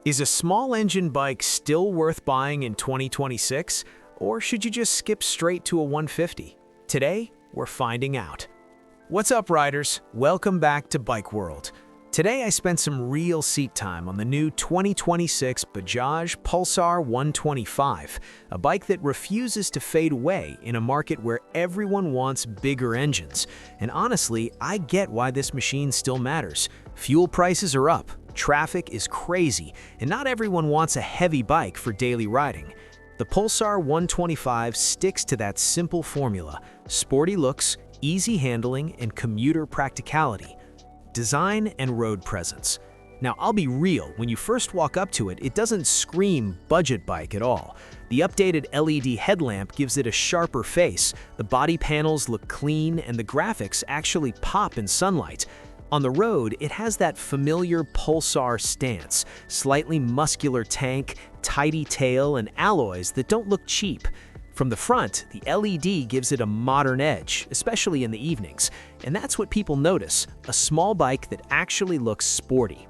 Is a small engine bike still worth buying in 2026, or should you just skip straight to a 150? Today, we're finding out. What's up, riders? Welcome back to Bike World. Today, I spent some real seat time on the new 2026 Bajaj Pulsar 125, a bike that refuses to fade away in a market where everyone wants bigger engines. And honestly, I get why this machine still matters. Fuel prices are up, traffic is crazy, and not everyone wants a heavy bike for daily riding. The Pulsar 125 sticks to that simple formula: sporty looks, easy handling, and commuter practicality. Design and road presence. Now, I'll be real, when you first walk up to it, it doesn't scream budget bike at all. The updated LED headlamp gives it a sharper face, the body panels look clean, and the graphics actually pop in sunlight. On the road, it has that familiar Pulsar stance, slightly muscular tank, tidy tail, and alloys that don't look cheap. From the front, the LED gives it a modern edge, especially in the evenings, and that's what people notice, a small bike that actually looks sporty.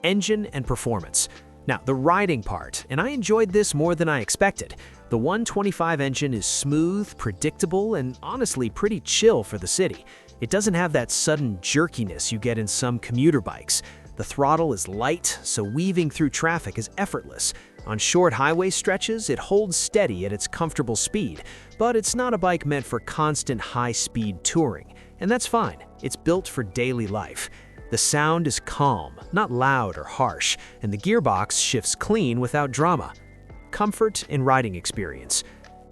Engine and performance. Now, the riding part, and I enjoyed this more than I expected. The 125 engine is smooth, predictable, and honestly pretty chill for the city. It doesn't have that sudden jerkiness you get in some commuter bikes. The throttle is light, so weaving through traffic is effortless. On short highway stretches, it holds steady at its comfortable speed, but it's not a bike meant for constant high-speed touring, and that's fine. It's built for daily life. The sound is calm, not loud or harsh, and the gearbox shifts clean without drama. Comfort and riding experience.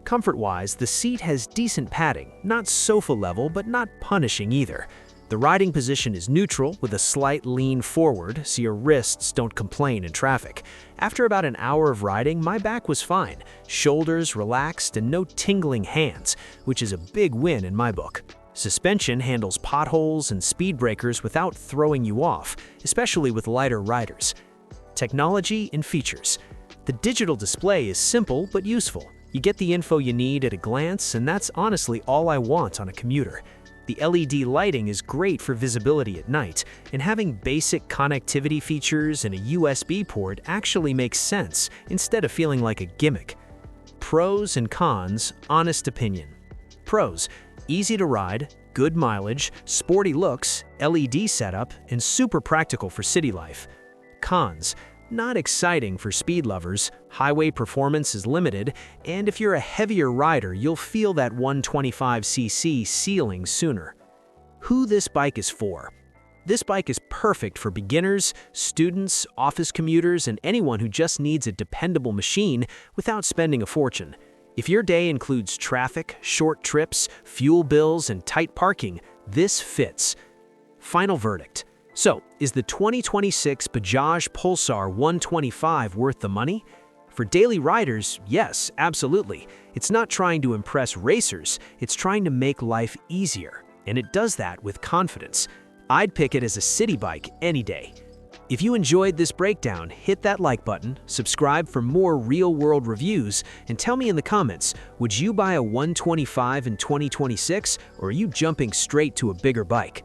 Comfort-wise, the seat has decent padding, not sofa level, but not punishing either. The riding position is neutral with a slight lean forward so your wrists don't complain in traffic. After about an hour of riding, my back was fine, shoulders relaxed, and no tingling hands, which is a big win in my book. Suspension handles potholes and speed breakers without throwing you off, especially with lighter riders. Technology and features. The digital display is simple but useful. You get the info you need at a glance, and that's honestly all I want on a commuter. The LED lighting is great for visibility at night, and having basic connectivity features and a USB port actually makes sense instead of feeling like a gimmick. Pros and cons, honest opinion. Pros: easy to ride, good mileage, sporty looks, LED setup, and super practical for city life. Cons: not exciting for speed lovers, highway performance is limited, and if you're a heavier rider, you'll feel that 125cc ceiling sooner. Who this bike is for? This bike is perfect for beginners, students, office commuters, and anyone who just needs a dependable machine without spending a fortune. If your day includes traffic, short trips, fuel bills, and tight parking, this fits. Final verdict. So, is the 2026 Bajaj Pulsar 125 worth the money? For daily riders, yes, absolutely. It's not trying to impress racers, it's trying to make life easier, and it does that with confidence. I'd pick it as a city bike any day. If you enjoyed this breakdown, hit that like button, subscribe for more real-world reviews, and tell me in the comments, would you buy a 125 in 2026, or are you jumping straight to a bigger bike?